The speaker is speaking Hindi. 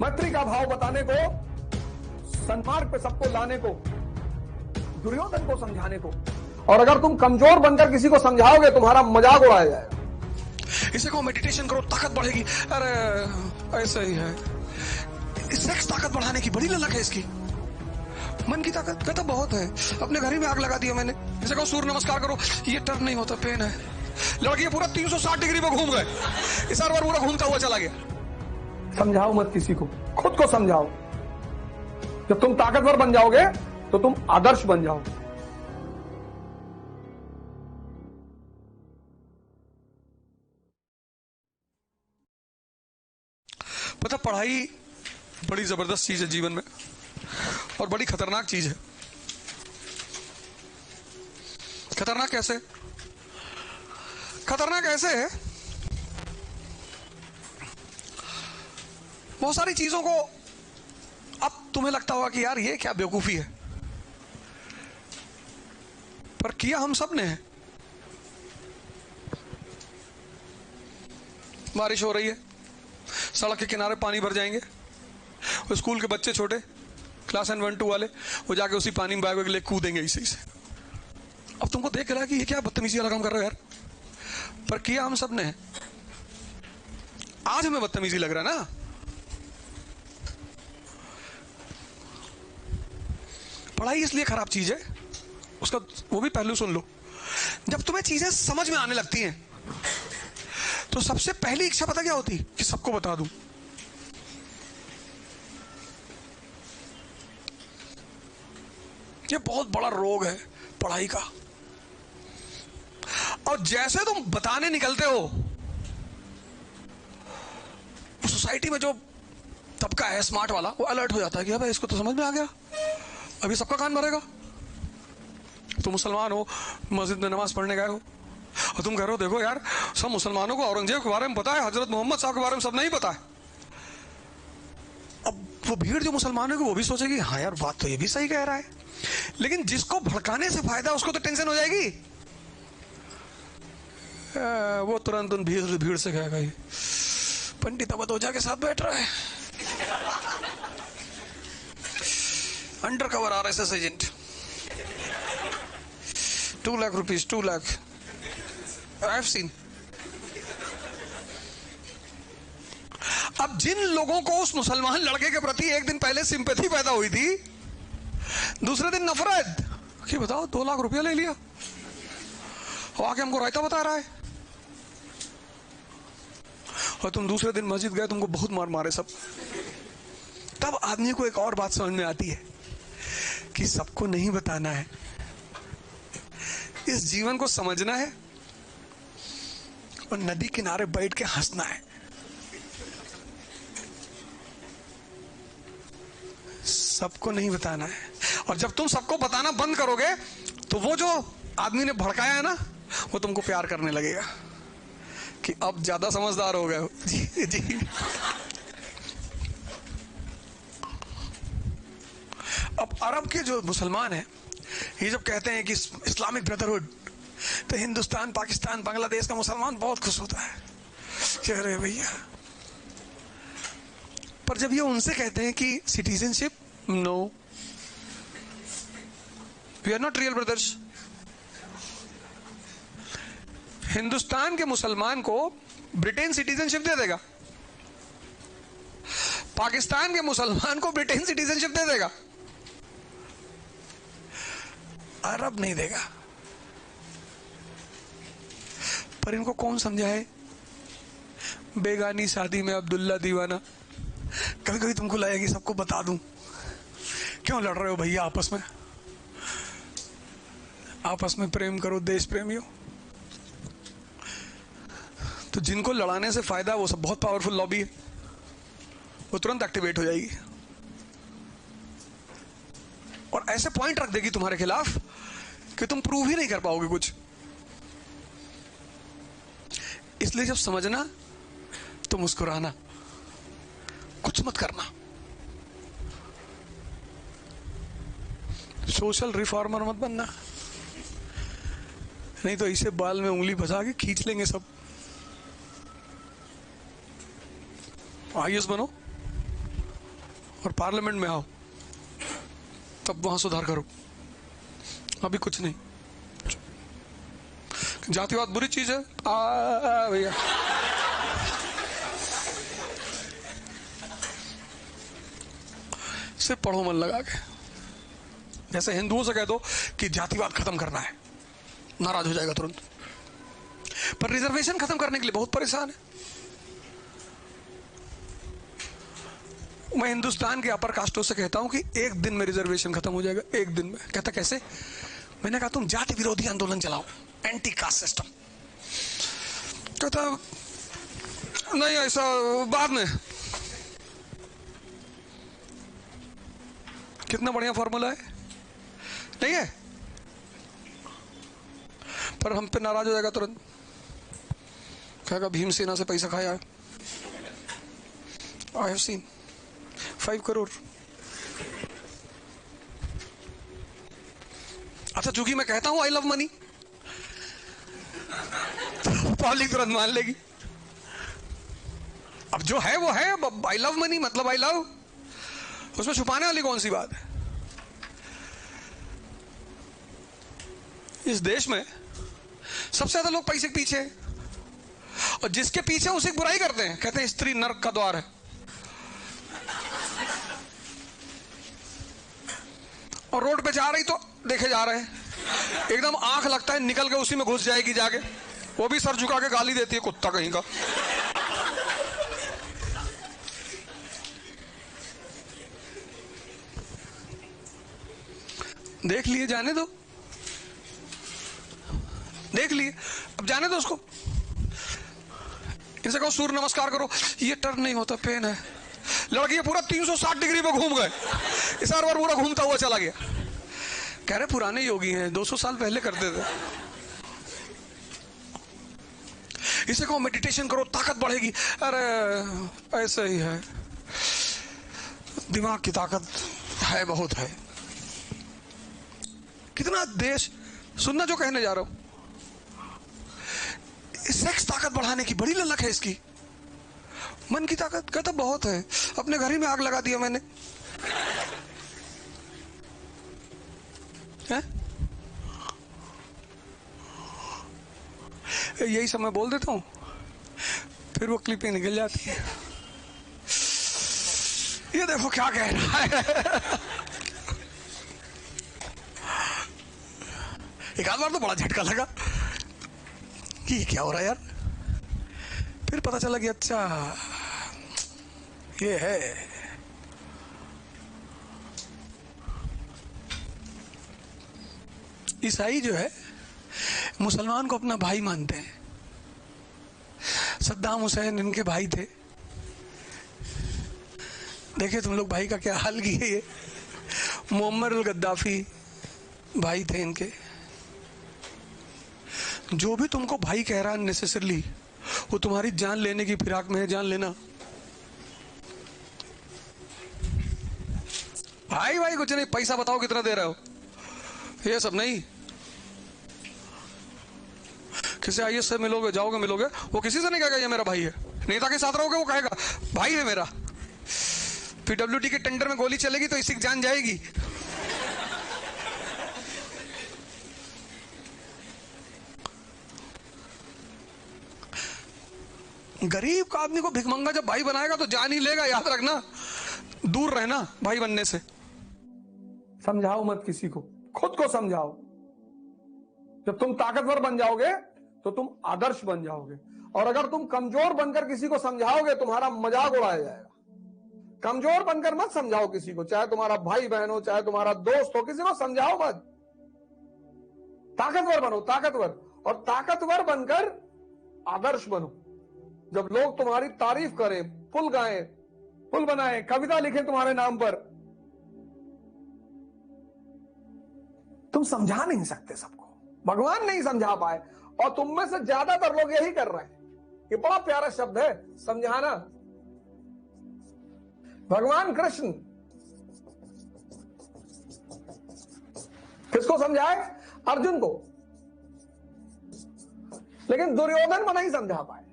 मैत्री का भाव बताने को, सन्मार्ग पे सबको लाने को, दुर्योधन को समझाने को। और अगर तुम कमजोर बनकर किसी को समझाओगे तुम्हारा मजाक उड़ाया जाएगा। इसे को मेडिटेशन करो ताकत बढ़ेगी, अरे ऐसा ही है। सेक्स ताकत बढ़ाने की बड़ी ललक है इसकी। मन की ताकत कहता बहुत है, अपने घर ही में आग लगा दिया मैंने। इसे कहो सूर्य नमस्कार करो, ये टर्न नहीं होता, पेन है। लड़की पूरा 360 डिग्री में घूम गए, इस बार पूरा घूमता हुआ चला गया। समझाओ मत किसी को, खुद को समझाओ। जब तुम ताकतवर बन जाओगे तो तुम आदर्श बन जाओगे। पता, पढ़ाई बड़ी जबरदस्त चीज है जीवन में और बड़ी खतरनाक चीज है। खतरनाक कैसे? खतरनाक ऐसे है, बहुत सारी चीजों को अब तुम्हें लगता होगा कि यार ये क्या बेवकूफी है, पर किया हम सब ने है। बारिश हो रही है, सड़क के किनारे पानी भर जाएंगे, वो स्कूल के बच्चे छोटे क्लास 1, 2 वाले, वो जाके उसी पानी में बैग ले कूदेंगे इसे। अब तुमको देख रहा है कि ये क्या बदतमीजी वाला काम कर रहे हो यार, पर किया हम सब ने है। आज हमें बदतमीजी लग रहा है ना। पढ़ाई इसलिए खराब चीज है, उसका वो भी पहलू सुन लो। जब तुम्हें चीजें समझ में आने लगती हैं तो सबसे पहली इच्छा पता क्या होती? कि सबको बता दूं। ये बहुत बड़ा रोग है पढ़ाई का। और जैसे तुम बताने निकलते हो, सोसाइटी में जो तबका है स्मार्ट वाला, वो अलर्ट हो जाता है कि भाई इसको तो समझ में आ गया, अभी सबका कान भरेगा। तुम मुसलमान हो, मस्जिद में नमाज पढ़ने गए हो, और तुम कह रहे हो देखो यार, सब मुसलमानों को औरंगजेब के बारे में पता है, हजरत मोहम्मद साहब के बारे में सब नहीं पता है। अब वो भीड़ जो मुसलमानों की, वो भी सोचेगी हाँ यार बात तो ये भी सही कह रहा है, लेकिन जिसको भड़काने से फायदा उसको तो टेंशन हो जाएगी। वो तुरंत उन भीड़ से कहेगा ये पंडित अबदोजा के साथ बैठ रहा है, under cover RSS agent, 2 lakh rupees, 2 lakh, I have seen. अब जिन लोगों को उस मुसलमान लड़के के प्रति एक दिन पहले सिंपैथी पैदा हुई थी, दूसरे दिन नफरत कि बताओ 2 लाख रुपया ले लिया और आके हमको रायता बता रहा है, और तुम दूसरे दिन मस्जिद गए, तुमको बहुत मार मारे सब। तब आदमी को एक और बात समझ में आती है कि सबको नहीं बताना है, इस जीवन को समझना है और नदी किनारे बैठ के हंसना है। सबको नहीं बताना है। और जब तुम सबको बताना बंद करोगे तो वो जो आदमी ने भड़काया है ना, वो तुमको प्यार करने लगेगा कि अब ज्यादा समझदार हो गए हो। जी जी। अब अरब के जो मुसलमान हैं, ये जब कहते हैं कि इस्लामिक ब्रदरहुड, तो हिंदुस्तान, पाकिस्तान, बांग्लादेश का मुसलमान बहुत खुश होता है, कह रहे भैया। पर जब ये उनसे कहते हैं कि citizenship, no, we are not real brothers. Hindustan के मुसलमान को ब्रिटेन सिटीजनशिप दे देगा, पाकिस्तान के मुसलमान को ब्रिटेन सिटीजनशिप दे देगा, अरब नहीं देगा। पर इनको कौन समझाए? बेगानी शादी में अब्दुल्ला दीवाना। कभी कभी तुमको लगेगा कि सबको बता दूं, क्यों लड़ रहे हो भैया आपस में? आपस में प्रेम करो, देश प्रेमियों। तो जिनको लड़ाने से फायदा, वो सब बहुत पावरफुल लॉबी है, वो तुरंत एक्टिवेट हो जाएगी और ऐसे पॉइंट रख देगी तुम्हारे खिलाफ कि तुम प्रूव ही नहीं कर पाओगे कुछ। इसलिए जब समझना तो मुस्कुराना, कुछ मत करना। सोशल रिफॉर्मर मत बनना, नहीं तो इसे बाल में उंगली फंसा के खींच लेंगे सब। IAS बनो, और पार्लियामेंट में आओ, तब वहां सुधार करो। अभी कुछ नहीं। जातिवाद बुरी चीज है भैया। सिर्फ पढ़ो मन लगा के। जैसे हिंदुओं से कह दो कि जातिवाद खत्म करना है, नाराज हो जाएगा तुरंत। पर रिजर्वेशन खत्म करने के लिए बहुत परेशान है। मैं हिंदुस्तान के अपर कास्टों से कहता हूं कि एक दिन में रिजर्वेशन खत्म हो जाएगा, एक दिन में। कहता कैसे? मैंने कहा तुम जाति विरोधी आंदोलन चलाओ, एंटी कास्ट सिस्टम। कहता नहीं, ऐसा बाद में। कितना बढ़िया फॉर्मूला है, नहीं है? पर हम पे नाराज हो जाएगा तुरंत। कहेगा भीमसेना से पैसा खाया है। I have seen 5 crore. अच्छा, चूंकि मैं कहता हूं आई लव मनी, तो पब्लिक तुरंत मान लेगी। अब जो है वो है। आई लव मनी मतलब आई लव, उसमें छुपाने वाली कौन सी बात है? इस देश में सबसे ज्यादा लोग पैसे के पीछे, और जिसके पीछे उसे बुराई करते हैं। कहते हैं स्त्री नर्क का द्वार है। और रोड पे जा रही तो देखे जा रहे हैं, एकदम आंख लगता है निकल के उसी में घुस जाएगी जाके। वो भी सर झुका के गाली देती है, कुत्ता कहीं का। देख लिए, जाने दो, देख लिए, अब जाने दो उसको। इनसे कहो सूर्य नमस्कार करो, ये टर्न नहीं होता, पेन है। लड़की पूरा 360 डिग्री पे घूम गए, इस बार पूरा घूमता हुआ चला गया। कह रहे पुराने योगी हैं, 200 साल पहले करते थे। इसे कहो मेडिटेशन करो, ताकत बढ़ेगी। अरे ऐसे ही है, दिमाग की ताकत है, बहुत है। कितना देश, सुनना जो कहने जा रहा हूं, सेक्स ताकत बढ़ाने की बड़ी ललक है इसकी। मन की ताकत कहता बहुत है, अपने घर ही में आग लगा दिया मैंने। है? यही सब मैं बोल देता हूं, फिर वो क्लिपें निकल जाती है। ये देखो क्या कह रहा है। एक आध बार तो बड़ा झटका लगा कि ये क्या हो रहा है यार। फिर पता चला कि अच्छा ये है। ईसाई जो है मुसलमान को अपना भाई मानते हैं। सद्दाम हुसैन इनके भाई थे। देखिए तुम लोग भाई का क्या हाल किए। ये मुअम्मर अल गद्दाफी भाई थे इनके। जो भी तुमको भाई कह रहा है नेसेसरली, वो तुम्हारी जान लेने की फिराक में है। जान लेना भाई, भाई कुछ नहीं, पैसा बताओ कितना दे रहे हो, ये सब नहीं। किसी आईएएस से मिलोगे, जाओगे मिलोगे, वो किसी से नहीं कहेगा ये मेरा भाई है। नेता के साथ रहोगे, वो कहेगा भाई है मेरा। पीडब्ल्यूडी के टेंडर में गोली चलेगी तो इसी की जान जाएगी। गरीब का आदमी को भिखमंगा जब भाई बनाएगा तो जान ही लेगा। याद रखना, दूर रहना भाई बनने से। समझाओ मत किसी को, खुद को समझाओ। जब तुम ताकतवर बन जाओगे तो तुम आदर्श बन जाओगे। और अगर तुम कमजोर बनकर किसी को समझाओगे, तुम्हारा मजाक उड़ाया जाएगा। कमजोर बनकर मत समझाओ किसी को, चाहे तुम्हारा भाई बहन हो, चाहे तुम्हारा दोस्त हो, किसी को समझाओ मत। ताकतवर बनो, ताकतवर। और ताकतवर बनकर आदर्श बनो। जब लोग तुम्हारी तारीफ करें, पुल गाएं, पुल बनाएं, कविता लिखें तुम्हारे नाम पर, तुम समझा नहीं सकते सबको। भगवान नहीं समझा पाए, और तुम में से ज्यादातर लोग यही कर रहे हैं। ये बड़ा प्यारा शब्द है, समझाना। भगवान कृष्ण किसको समझाए? अर्जुन को। लेकिन दुर्योधन को नहीं समझा पाए।